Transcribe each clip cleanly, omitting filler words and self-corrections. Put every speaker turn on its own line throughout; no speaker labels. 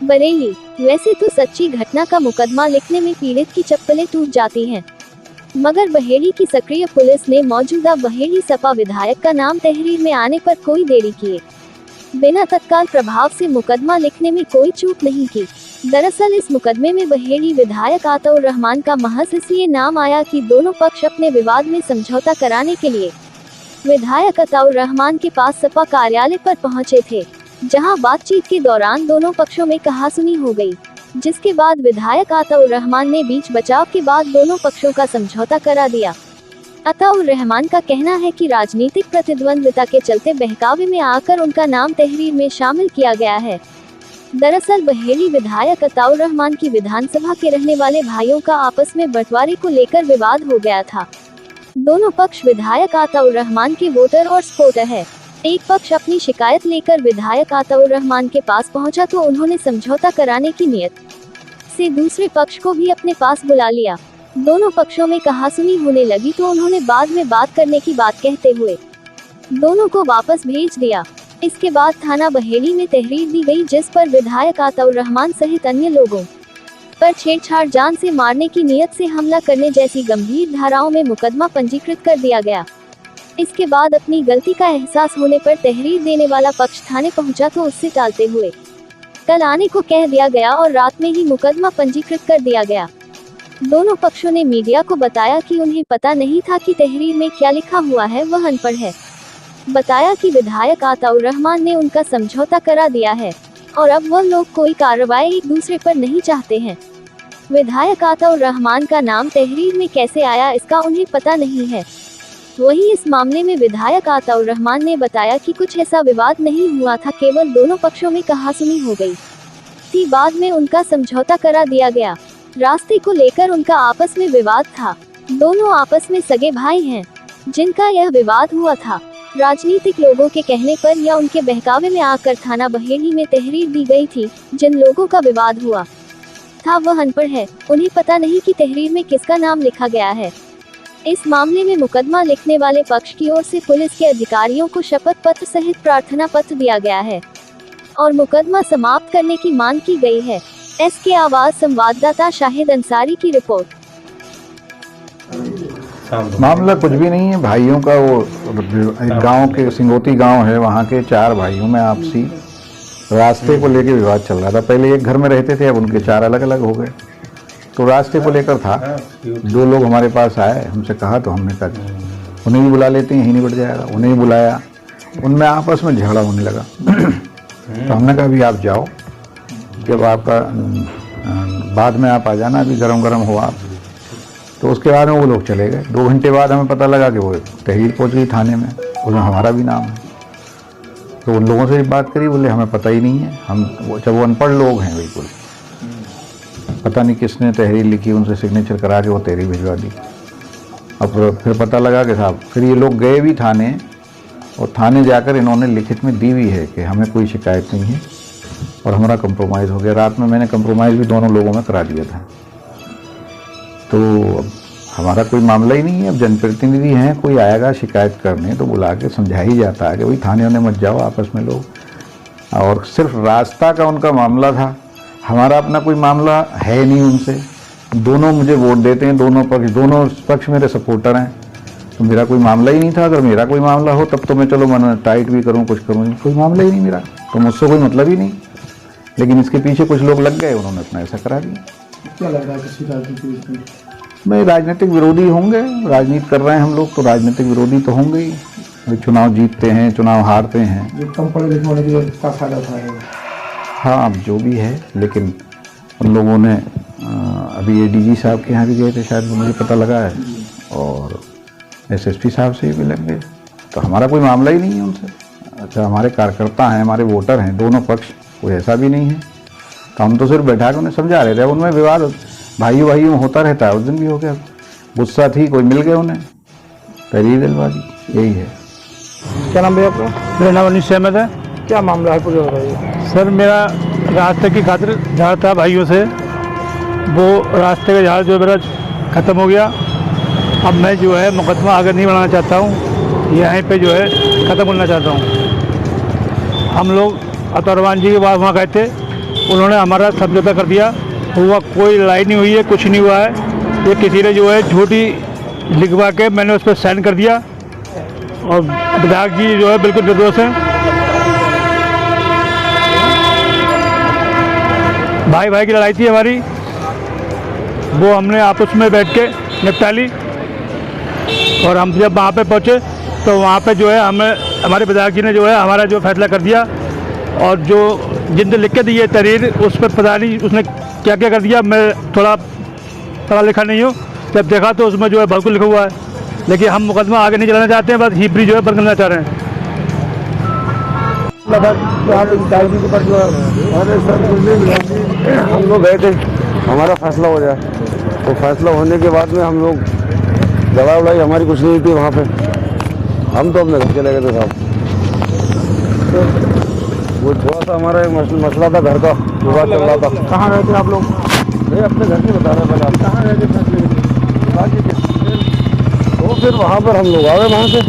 बरेली। वैसे तो सच्ची घटना का मुकदमा लिखने में पीड़ित की चप्पलें टूट जाती हैं, मगर बहेड़ी की सक्रिय पुलिस ने मौजूदा बहेड़ी सपा विधायक का नाम तहरीर में आने पर कोई देरी किए बिना तत्काल प्रभाव से मुकदमा लिखने में कोई चूक नहीं की। दरअसल इस मुकदमे में बहेड़ी विधायक अताउर रहमान का महज इसलिए नाम आया कि दोनों पक्ष अपने विवाद में समझौता कराने के लिए विधायक अताउर रहमान के पास सपा कार्यालय पर पहुंचे थे, जहां बातचीत के दौरान दोनों पक्षों में कहासुनी हो गई, जिसके बाद विधायक अताउर रहमान ने बीच बचाव के बाद दोनों पक्षों का समझौता करा दिया। अताउर रहमान का कहना है कि राजनीतिक प्रतिद्वंद्विता के चलते बहकावे में आकर उनका नाम तहरीर में शामिल किया गया है। दरअसल बहेड़ी विधायक अताउर रहमान की विधानसभा के रहने वाले भाइयों का आपस में बंटवारे को लेकर विवाद हो गया था। दोनों पक्ष विधायक अताउर रहमान के वोटर और सपोर्टर है। एक पक्ष अपनी शिकायत लेकर विधायक अताउर रहमान के पास पहुंचा तो उन्होंने समझौता कराने की नियत से दूसरे पक्ष को भी अपने पास बुला लिया। दोनों पक्षों में कहासुनी होने लगी तो उन्होंने बाद में बात करने की बात कहते हुए दोनों को वापस भेज दिया। इसके बाद थाना बहेड़ी में तहरीर दी गई, जिस पर विधायक अताउर रहमान सहित अन्य लोगों पर छेड़छाड़, जान से मारने की नियत से हमला करने जैसी गंभीर धाराओं में मुकदमा पंजीकृत कर दिया गया। इसके बाद अपनी गलती का एहसास होने पर तहरीर देने वाला पक्ष थाने पहुंचा तो उससे टालते हुए कल आने को कह दिया गया और रात में ही मुकदमा पंजीकृत कर दिया गया। दोनों पक्षों ने मीडिया को बताया कि उन्हें पता नहीं था कि तहरीर में क्या लिखा हुआ है, वह अनपढ़ है। बताया कि विधायक अताउर रहमान ने उनका समझौता करा दिया है और अब वह लोग कोई कार्रवाई एक दूसरे पर नहीं चाहते हैं। विधायक अताउर रहमान का नाम तहरीर में कैसे आया इसका उन्हें पता नहीं है। वहीं इस मामले में विधायक अताउर रहमान ने बताया कि कुछ ऐसा विवाद नहीं हुआ था, केवल दोनों पक्षों में कहासुनी हो गई थी। बाद में उनका समझौता करा दिया गया। रास्ते को लेकर उनका आपस में विवाद था। दोनों आपस में सगे भाई हैं, जिनका यह विवाद हुआ था। राजनीतिक लोगों के कहने पर या उनके बहकावे में आकर थाना बहेड़ी में तहरीर दी गई थी। जिन लोगों का विवाद हुआ था वह अनपढ़ है, उन्हें पता नहीं कि तहरीर में किसका नाम लिखा गया है। इस मामले में मुकदमा लिखने वाले पक्ष की ओर से पुलिस के अधिकारियों को शपथ पत्र सहित प्रार्थना पत्र दिया गया है और मुकदमा समाप्त करने की मांग की गई है। SK आवाज संवाददाता शाहिद अंसारी की रिपोर्ट।
मामला कुछ भी नहीं है, भाइयों का वो एक गांव के सिंगोती गांव है, वहाँ के 4 भाइयों में आपसी रास्ते को लेकर विवाद चल रहा था। पहले एक घर में रहते थे, अब उनके 4 अलग अलग हो गए। तो रास्ते को लेकर था। 2 लोग हमारे पास आए, हमसे कहा तो हमने कहा उन्हें भी बुला लेते हैं, यही निबट जाएगा। उन्हें भी बुलाया, उनमें आपस में झगड़ा होने लगा। तो हमने कहा अभी आप जाओ, जब आपका बाद में आप आ जाना, अभी गरम गरम हो आप। तो उसके बाद में वो लोग चले गए। 2 घंटे बाद हमें पता लगा कि वो तहरीर पहुंच गई थाने में, उसमें हमारा भी नाम है। तो उन लोगों से भी बात करी, बोले हमें पता ही नहीं है। वो अनपढ़ लोग हैं, बिल्कुल पता नहीं किसने तहरीर लिखी, उनसे सिग्नेचर करा के वो तहरीर भिजवा दी। अब फिर पता लगा कि साहब, फिर ये लोग गए भी थाने, और थाने जाकर इन्होंने लिखित में दी हुई है कि हमें कोई शिकायत नहीं है और हमारा कंप्रोमाइज़ हो गया। रात में मैंने कंप्रोमाइज़ भी दोनों लोगों में करा दिया था। तो अब हमारा कोई मामला ही नहीं है। अब जनप्रतिनिधि हैं, कोई आएगा शिकायत करने तो बुला के समझा ही जाता है कि भाई थाने होने मत जाओ आपस में लोग। और सिर्फ रास्ता का उनका मामला था, हमारा अपना कोई मामला है नहीं उनसे। दोनों मुझे वोट देते हैं, दोनों पक्ष मेरे सपोर्टर हैं, तो मेरा कोई मामला ही नहीं था। अगर मेरा कोई मामला हो तब तो मैं चलो मन टाइट भी करूं, कुछ करूं, कोई मामला ही नहीं मेरा, तो मुझसे कोई मतलब ही नहीं। लेकिन इसके पीछे कुछ लोग लग गए, उन्होंने अपना ऐसा करा दिया।
क्या लग रहा है किसी राजनीति में?
भाई राजनीतिक विरोधी होंगे, राजनीति कर रहे हैं हम लोग तो राजनीतिक विरोधी तो होंगे ही। चुनाव जीतते हैं, चुनाव हारते हैं,
जो कम पढ़े लिखे होने के लिए इसका फायदा उठा रहे हैं।
हाँ अब जो भी है, लेकिन उन लोगों ने अभी ADG साहब के यहाँ भी गए थे शायद, मुझे पता लगा है, और SSP साहब से भी लग गए। तो हमारा कोई मामला ही नहीं है उनसे। अच्छा, हमारे कार्यकर्ता हैं, हमारे वोटर हैं, दोनों पक्ष, कोई ऐसा भी नहीं है। तो हम तो सिर्फ बैठा के उन्हें समझा रहे थे। उनमें विवाद भाइयों में होता रहता है, उस दिन भी हो गया। गुस्सा थी, कोई मिल गए उन्हें, तहरीर दिलवा दी, यही है।
क्या नाम भैया आपका?
मेरा नाम अनिश अहमद है।
क्या मामला है पूरे बताइए।
सर मेरा रास्ते की खातिर झाड़ था भाइयों से, वो रास्ते का झाड़ जो मेरा ख़त्म हो गया। अब मैं जो है मुकदमा आगे नहीं बढ़ाना चाहता हूँ, यहीं पे जो है ख़त्म करना चाहता हूँ। हम लोग अताउर रहमान जी के बाद वहाँ गए थे, उन्होंने हमारा समझौता कर दिया। हुआ कोई लड़ाई नहीं हुई है, कुछ नहीं हुआ है। ये किसी ने जो है झूठी लिखवा के मैंने उस पर साइन कर दिया और विधायक जी जो है बिल्कुल निर्दोष हैं। भाई भाई की लड़ाई थी हमारी, वो हमने आपस में बैठ के निपटा ली। और हम जब वहाँ पे पहुँचे तो वहाँ पे जो है हमें हमारे विधायक जी ने जो है हमारा जो फैसला कर दिया। और जो जिनसे लिख के दी है तहरीर, उस पर पता नहीं उसने क्या क्या कर दिया। मैं थोड़ा पढ़ा लिखा नहीं हूँ, जब देखा तो उसमें जो है बिल्कुल लिखा हुआ है। लेकिन हम मुकदमा आगे नहीं चलाना चाहते हैं, बस हिपरी जो है बंद करना चाह रहे हैं।
हम लोग गए थे हमारा फैसला हो जाए, तो फैसला होने के बाद में हम लोग लड़ाई उड़ाई हमारी कुछ नहीं थी वहाँ पे। हम तो अपने घर चले गए थे साहब। वो थोड़ा सा हमारा एक मसला था, घर का विवाद चल रहा था।
कहाँ गए थे आप लोग?
नहीं, अपने घर से बता रहे पहले आप
कहाँ गए थे फैसले के लिए?
तो फिर वहाँ पर हम लोग आ गए वहाँ से,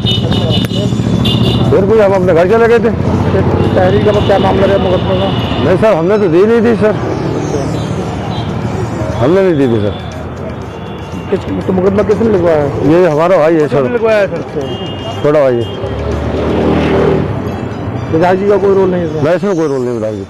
फिर कोई हम अपने घर चले गए थे।
तहरीर का क्या मामला है मुकदमे का?
नहीं सर, हमने तो दी नहीं थी सर, हमने नहीं दी थी सर।
तो मुकदमा किसने लिखवाया है?
ये हमारा भाई है सर, छोटा भाई है।
विधायक जी का कोई रोल नहीं है सर?
नहीं, इसमें कोई रोल नहीं विधायक जी।